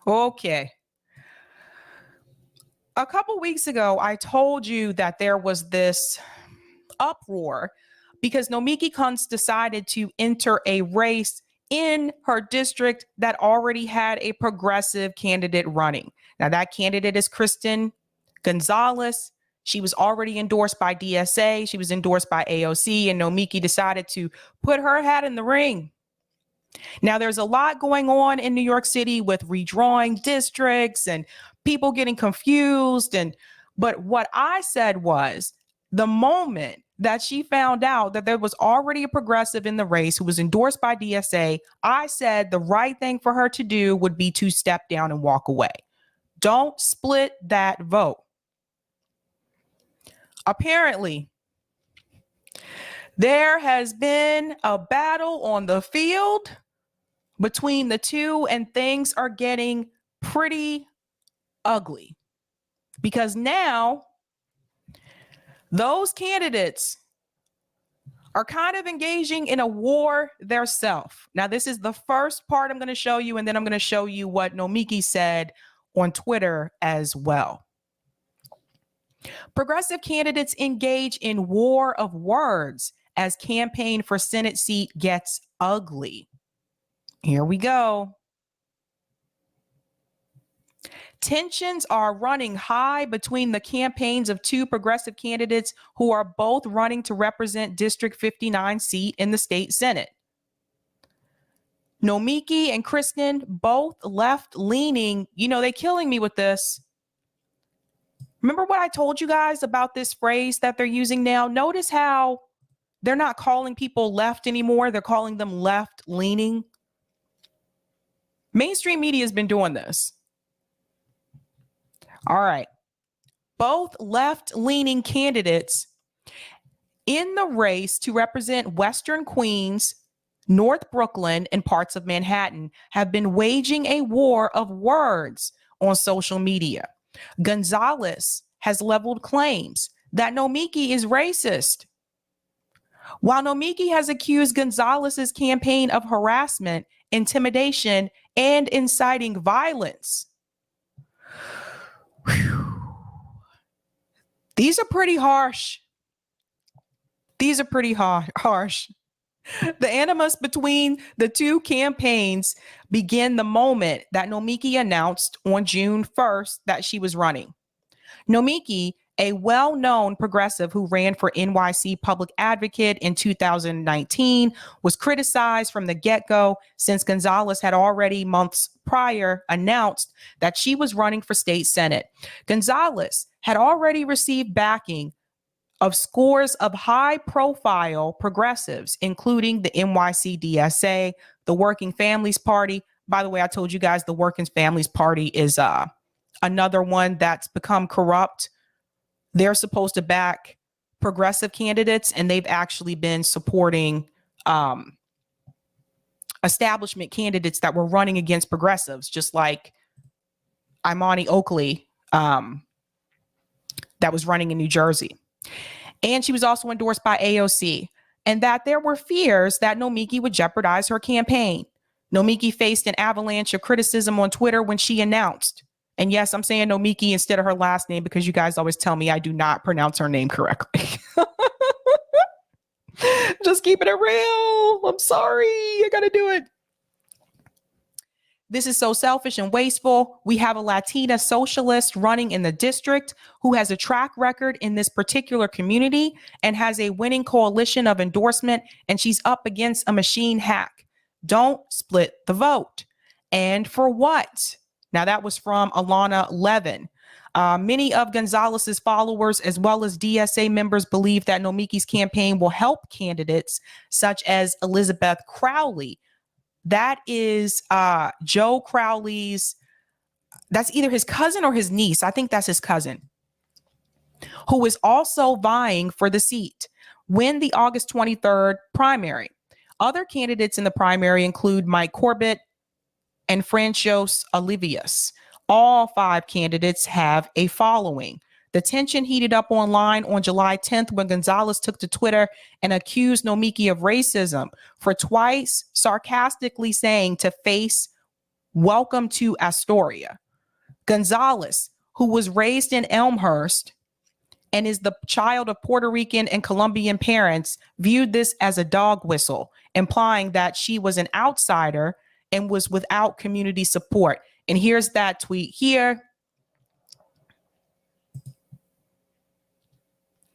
Okay. A couple weeks ago, I told you that there was this uproar because Nomiki Konst decided to enter a race in her district that already had a progressive candidate running. Now, that candidate is Kristen Gonzalez. She was already endorsed by DSA. She was endorsed by AOC, and Nomiki decided to put her hat in the ring. Now, there's a lot going on in New York City with redrawing districts and people getting confused. But what I said was the moment that she found out that there was already a progressive in the race who was endorsed by DSA, I said the right thing for her to do would be to step down and walk away. Don't split that vote. Apparently, there has been a battle on the field between the two, and things are getting pretty ugly because now those candidates are kind of engaging in a war theirself. Now, this is the first part I'm going to show you, and then I'm going to show you what Nomiki said on Twitter as well. Progressive candidates engage in war of words as campaign for Senate seat gets ugly. Here we go. Tensions are running high between the campaigns of two progressive candidates who are both running to represent District 59 seat in the state Senate. Nomiki and Kristen, both left-leaning. You know, they're killing me with this. Remember what I told you guys about this phrase that they're using now? Notice how they're not calling people left anymore. They're calling them left-leaning. Mainstream media has been doing this. All right. Both left-leaning candidates in the race to represent Western Queens, North Brooklyn, and parts of Manhattan have been waging a war of words on social media. Gonzalez has leveled claims that Nomiki is racist, while Nomiki has accused Gonzalez's campaign of harassment, intimidation, and inciting violence. These are pretty harsh. These are pretty harsh. The animus between the two campaigns began the moment that Nomiki announced on June 1st that she was running. Nomiki, a well-known progressive who ran for NYC public advocate in 2019, was criticized from the get-go since Gonzalez had already months prior announced that she was running for state senate. Gonzalez had already received backing of scores of high-profile progressives, including the NYC DSA, the Working Families Party. By the way, I told you guys the Working Families Party is another one that's become corrupt. They're supposed to back progressive candidates, and they've actually been supporting establishment candidates that were running against progressives, just like Imani Oakley, that was running in New Jersey. And she was also endorsed by AOC, and that there were fears that Nomiki would jeopardize her campaign. Nomiki faced an avalanche of criticism on Twitter when she announced. And yes, I'm saying Nomiki instead of her last name because you guys always tell me I do not pronounce her name correctly. Just keeping it real. I'm sorry. I got to do it. This is so selfish and wasteful. We have a Latina socialist running in the district who has a track record in this particular community and has a winning coalition of endorsement, and she's up against a machine hack. Don't split the vote. And for what? Now, that was from Alana Levin. Many of Gonzalez's followers, as well as DSA members, believe that Nomiki's campaign will help candidates such as Elizabeth Crowley. That is Joe Crowley's, that's either his cousin or his niece. I think that's his cousin, who is also vying for the seat. Win the August 23rd primary. Other candidates in the primary include Mike Corbett and Franchos Olivius. All five candidates have a following. The tension heated up online on July 10th when Gonzalez took to Twitter and accused Nomiki of racism for twice sarcastically saying to face welcome to Astoria. Gonzalez, who was raised in Elmhurst and is the child of Puerto Rican and Colombian parents, viewed this as a dog whistle, implying that she was an outsider and was without community support. And here's that tweet here.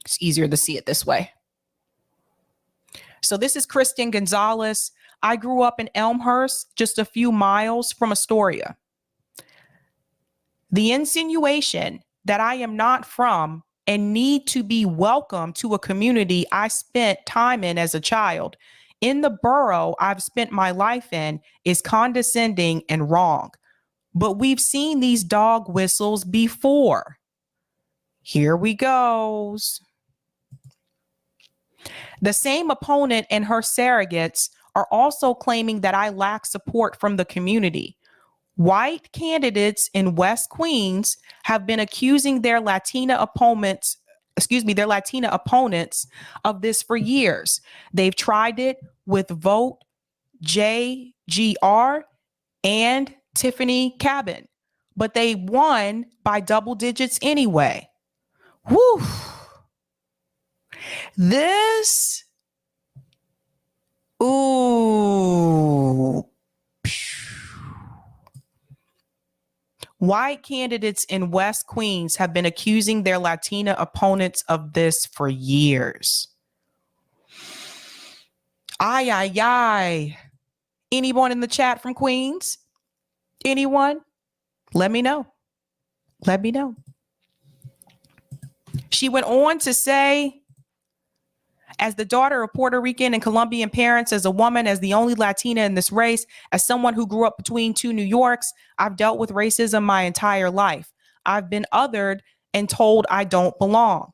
It's easier to see it this way. So this is Kristen Gonzalez. I grew up in Elmhurst, just a few miles from Astoria. The insinuation that I am not from and need to be welcome to a community I spent time in as a child in the borough I've spent my life in is condescending and wrong. But we've seen these dog whistles before. Here we goes. The same opponent and her surrogates are also claiming that I lack support from the community. White candidates in West Queens have been accusing their Latina opponents of this for years. They've tried it with Vote JGR and Tiffany Cabin, but they won by double digits anyway. Whew. This, ooh. White candidates in West Queens have been accusing their Latina opponents of this for years. Ay, ay, ay. Anyone in the chat from Queens? Anyone? Let me know. Let me know. She went on to say, as the daughter of Puerto Rican and Colombian parents, as a woman, as the only Latina in this race, as someone who grew up between two New Yorks, I've dealt with racism my entire life. I've been othered and told I don't belong.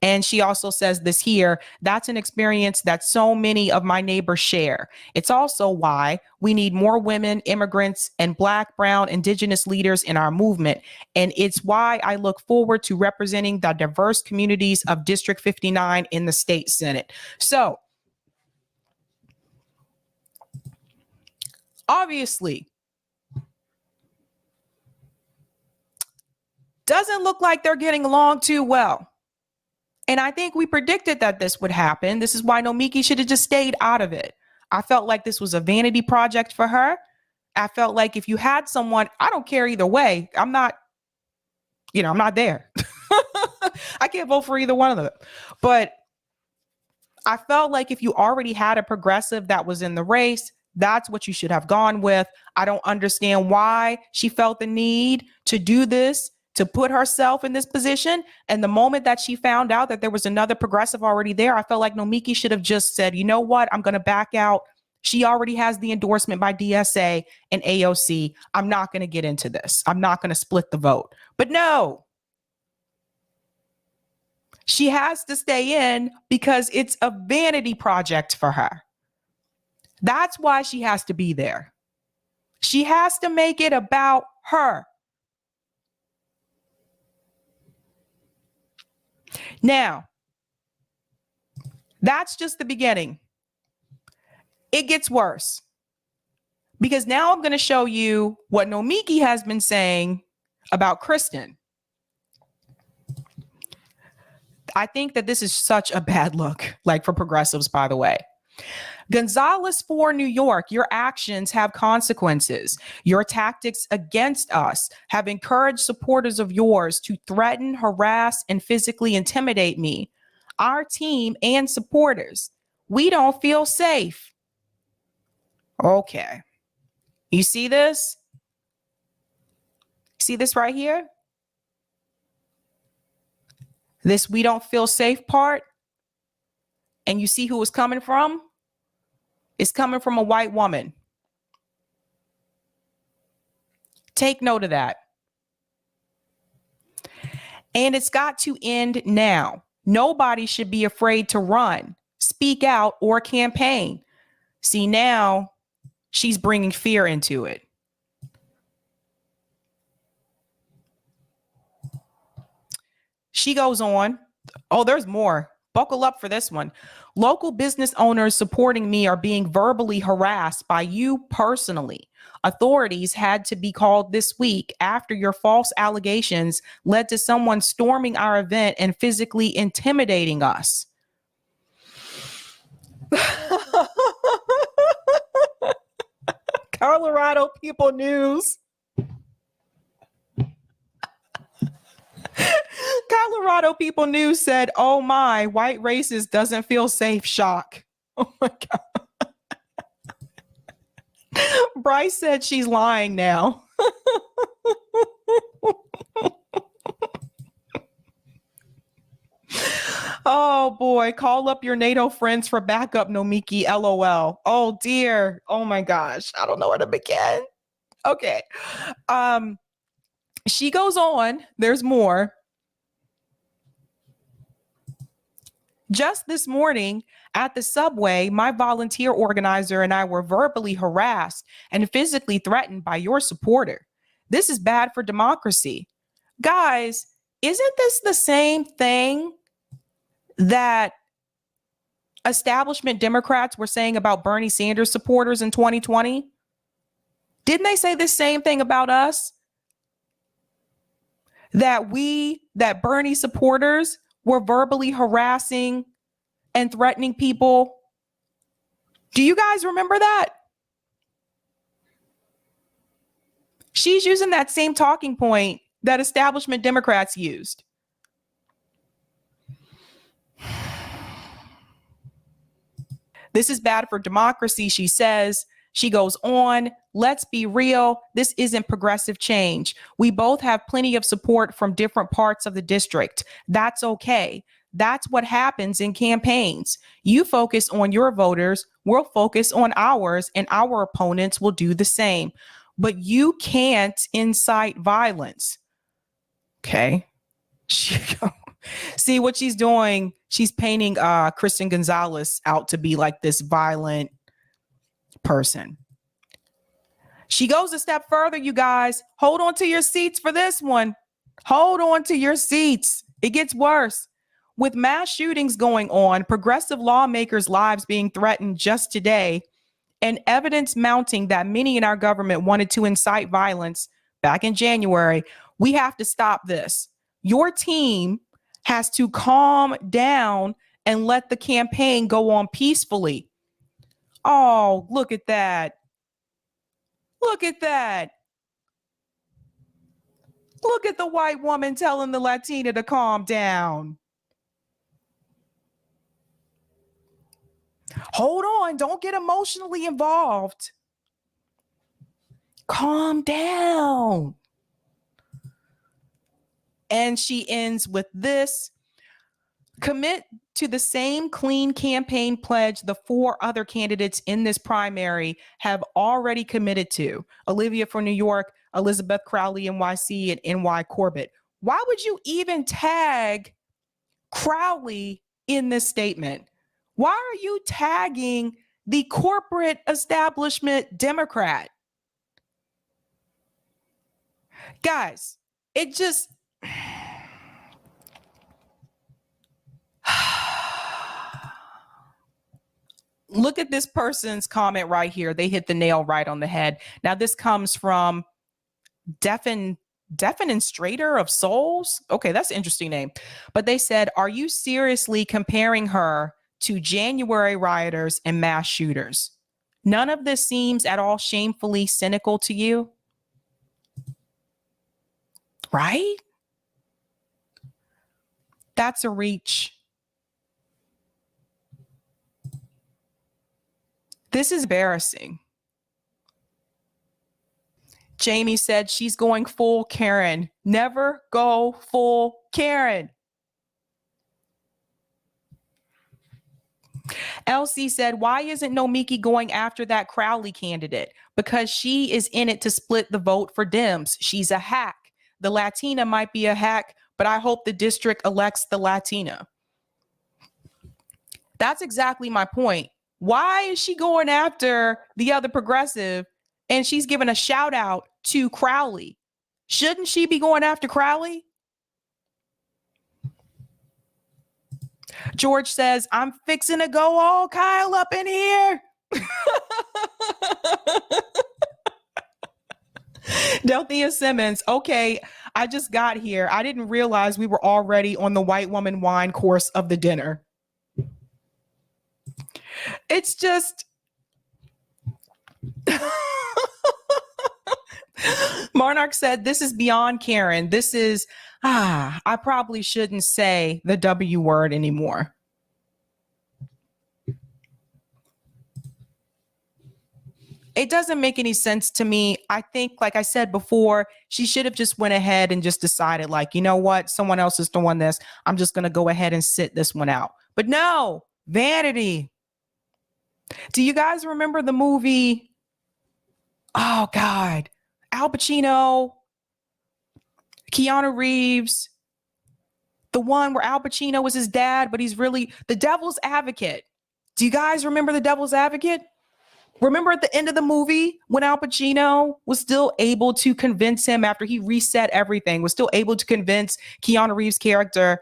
And she also says this here, that's an experience that so many of my neighbors share. It's also why we need more women, immigrants, and Black, Brown, Indigenous leaders in our movement. And it's why I look forward to representing the diverse communities of District 59 in the state Senate. So, obviously, doesn't look like they're getting along too well. And I think we predicted that this would happen. This is why Nomiki should have just stayed out of it. I felt like this was a vanity project for her. I felt like if you had someone, I don't care either way. I'm not there. I can't vote for either one of them. But I felt like if you already had a progressive that was in the race, that's what you should have gone with. I don't understand why she felt the need to do this, to put herself in this position. And the moment that she found out that there was another progressive already there, I felt like Nomiki should have just said, you know what, I'm going to back out. She already has the endorsement by DSA and AOC. I'm not going to get into this. I'm not going to split the vote. But no, she has to stay in because it's a vanity project for her. That's why she has to be there. She has to make it about her. Now, that's just the beginning. It gets worse because now I'm going to show you what Nomiki has been saying about Kristen. I think that this is such a bad look, like for progressives, by the way. Gonzalez for New York, your actions have consequences. Your tactics against us have encouraged supporters of yours to threaten, harass, and physically intimidate me, our team, and supporters. We don't feel safe. Okay. You see this? See this right here? This "we don't feel safe" part? And you see who it's coming from? It's coming from a white woman. Take note of that. And it's got to end now. Nobody should be afraid to run, speak out, or campaign. See, now she's bringing fear into it. She goes on. Oh, there's more. Buckle up for this one. Local business owners supporting me are being verbally harassed by you personally. Authorities had to be called this week after your false allegations led to someone storming our event and physically intimidating us. Colorado People News. Colorado People News said, "Oh my, white racist doesn't feel safe." Shock. Oh my God. Bryce said she's lying now. Oh boy, call up your NATO friends for backup, Nomiki, LOL. Oh dear. Oh my gosh. I don't know where to begin. Okay. She goes on. There's more. Just this morning at the subway, my volunteer organizer and I were verbally harassed and physically threatened by your supporter. This is bad for democracy. Guys, isn't this the same thing that establishment Democrats were saying about Bernie Sanders supporters in 2020? Didn't they say the same thing about us? That Bernie supporters were verbally harassing and threatening people. Do you guys remember that? She's using that same talking point that establishment Democrats used. This is bad for democracy, she says. She goes on, let's be real, this isn't progressive change. We both have plenty of support from different parts of the district. That's okay. That's what happens in campaigns. You focus on your voters, we'll focus on ours, and our opponents will do the same. But you can't incite violence. Okay. See what she's doing? She's painting Kristen Gonzalez out to be like this violent person. She goes a step further, you guys. Hold on to your seats for this one. Hold on to your seats. It gets worse. With mass shootings going on, progressive lawmakers' lives being threatened just today, and evidence mounting that many in our government wanted to incite violence back in January, we have to stop this. Your team has to calm down and let the campaign go on peacefully. Oh, look at that. Look at that. Look at the white woman telling the Latina to calm down. Hold on. Don't get emotionally involved. Calm down. And she ends with this. Commit to the same clean campaign pledge the 4 other candidates in this primary have already committed to. Olivia for New York, Elizabeth Crowley, NYC, and NY Corbett. Why would you even tag Crowley in this statement? Why are you tagging the corporate establishment Democrat? Guys, it just... Look at this person's comment right here. They hit the nail right on the head. Now, this comes from Defenestrator of Souls. Okay, that's an interesting name. But they said, are you seriously comparing her to January rioters and mass shooters? None of this seems at all shamefully cynical to you, right? That's a reach. This is embarrassing. Jamie said she's going full Karen. Never go full Karen. Elsie said, why isn't Nomiki going after that Crowley candidate? Because she is in it to split the vote for Dems. She's a hack. The Latina might be a hack, but I hope the district elects the Latina. That's exactly my point. Why is she going after the other progressive and she's giving a shout out to Crowley? Shouldn't she be going after Crowley? George says, I'm fixing to go all Kyle up in here. Delthea Simmons, okay, I just got here. I didn't realize we were already on the white woman wine course of the dinner. It's just... Monarch said, this is beyond Karen. This is, I probably shouldn't say the W word anymore. It doesn't make any sense to me. I think, like I said before, she should have just went ahead and just decided, like, you know what? Someone else is doing this. I'm just going to go ahead and sit this one out. But no, Vanity. Do you guys remember the movie? Oh, God. Al Pacino, Keanu Reeves, the one where Al Pacino was his dad, but he's really the devil's advocate. Do you guys remember the devil's advocate? Remember at the end of the movie when Al Pacino was still able to convince him after he reset everything, was still able to convince Keanu Reeves' character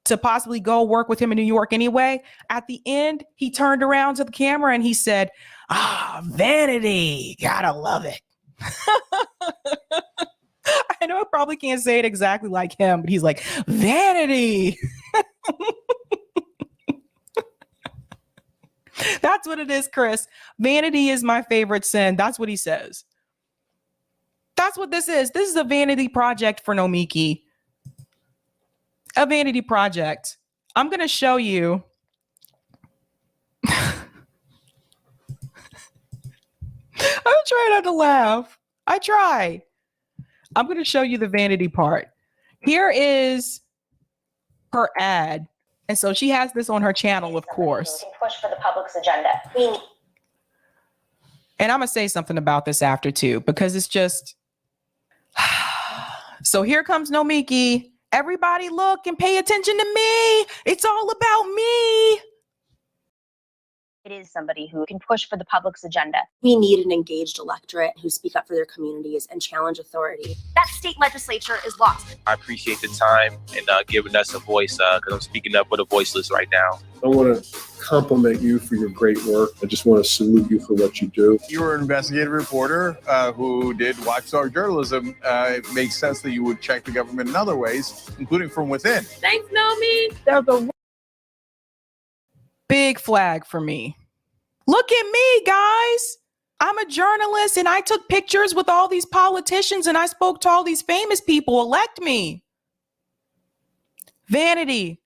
to possibly go work with him in New York anyway? At the end, he turned around to the camera and he said, Vanity, gotta love it. I know I probably can't say it exactly like him, but he's like, Vanity. That's what it is, Chris. Vanity is my favorite sin. That's what he says. That's what this is. This is a vanity project for Nomiki. A vanity project. I'm going to show you. I'm trying not to laugh. I try. I'm going to show you the vanity part. Here is her ad. And so she has this on her channel, of course. Push for the public's agenda. And I'm going to say something about this after too, because it's just. So here comes Nomiki. Everybody look and pay attention to me. It's all about me. It is somebody who can push for the public's agenda. We need an engaged electorate who speak up for their communities and challenge authority. That state legislature is lost. I appreciate the time and giving us a voice because I'm speaking up for the voiceless right now. I want to compliment you for your great work. I just want to salute you for what you do. You were an investigative reporter who did watchdog journalism. It makes sense that you would check the government in other ways, including from within. Thanks, Nomi. There's a big flag for me. Look at me, guys. I'm a journalist and I took pictures with all these politicians and I spoke to all these famous people. Elect me. Vanity.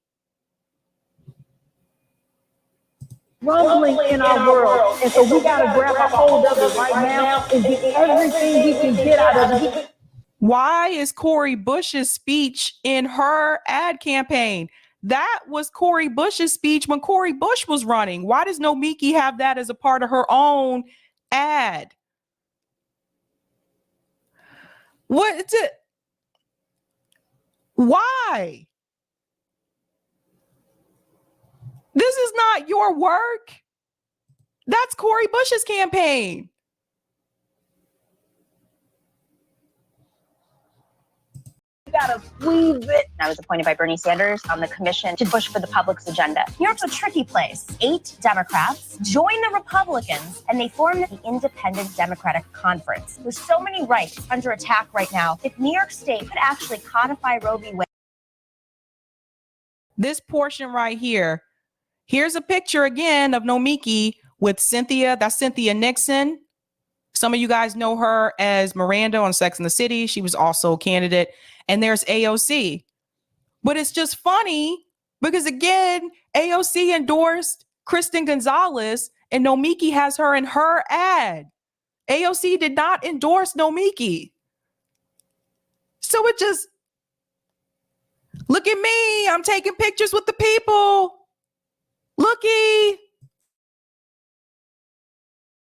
Rumbling in our world. And so we got to grab a hold of it right now and get everything we can get out of it. Why is Cori Bush's speech in her ad campaign? That was Cori Bush's speech when Cori Bush was running. Why does Nomiki have that as a part of her own ad? What is it? Why? This is not your work. That's Cori Bush's campaign. Gotta squeeze it. I was appointed by Bernie Sanders on the commission to push for the public's agenda. New York's a tricky place. 8 Democrats join the Republicans and they form the Independent Democratic Conference. There's so many rights under attack right now. If New York State could actually codify Roe v. Wade. This portion right here. Here's a picture again of Nomiki with Cynthia. That's Cynthia Nixon. Some of you guys know her as Miranda on Sex and the City. She was also a candidate. And there's AOC. But it's just funny because, again, AOC endorsed Kristen Gonzalez and Nomiki has her in her ad. AOC did not endorse Nomiki. So it just, look at me. I'm taking pictures with the people. Looky.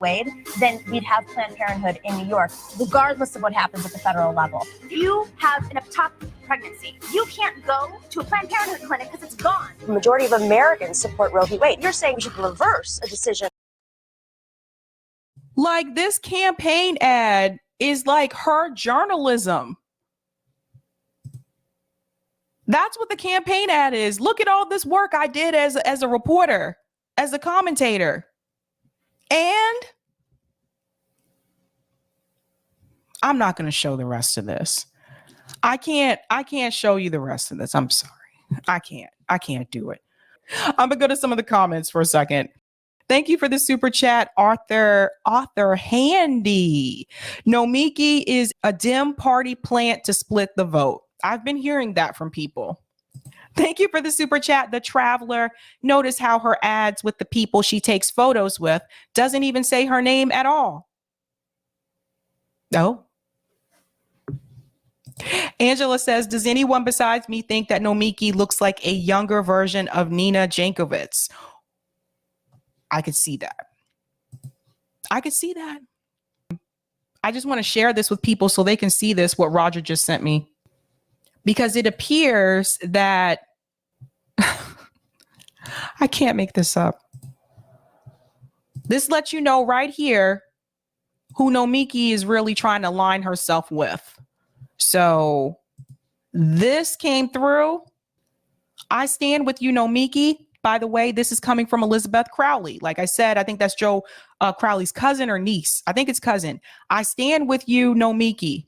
Wade, then we'd have Planned Parenthood in New York, regardless of what happens at the federal level. If you have an ectopic pregnancy, you can't go to a Planned Parenthood clinic because it's gone. The majority of Americans support Roe v. Wade. You're saying we should reverse a decision. Like, this campaign ad is like her journalism. That's what the campaign ad is. Look at all this work I did as a reporter, as a commentator. And I'm not going to show the rest of this. I can't show you the rest of this. I'm sorry. I can't do it. I'm going to go to some of the comments for a second. Thank you for the super chat, Arthur Handy. Nomiki is a Dem party plant to split the vote. I've been hearing that from people. Thank you for the super chat, The Traveler. Notice how her ads with the people she takes photos with doesn't even say her name at all. No. Angela says, does anyone besides me think that Nomiki looks like a younger version of Nina Jankovic? I could see that. I could see that. I just want to share this with people so they can see this, what Roger just sent me. Because it appears that I can't make this up. This lets you know right here who Nomiki is really trying to line herself with. So this came through. I stand with you, Nomiki. By the way, this is coming from Elizabeth Crowley. Like I said, I think that's Joe Crowley's cousin or niece. I think it's cousin. I stand with you, Nomiki,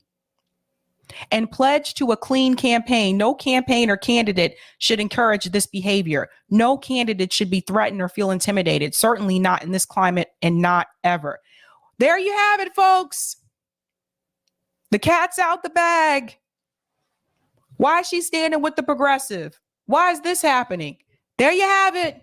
and pledge to a clean campaign. No campaign or candidate should encourage this behavior. No candidate should be threatened or feel intimidated. Certainly not in this climate and not ever. There you have it, folks. The cat's out the bag. Why is she standing with the progressive? Why is this happening? There you have it.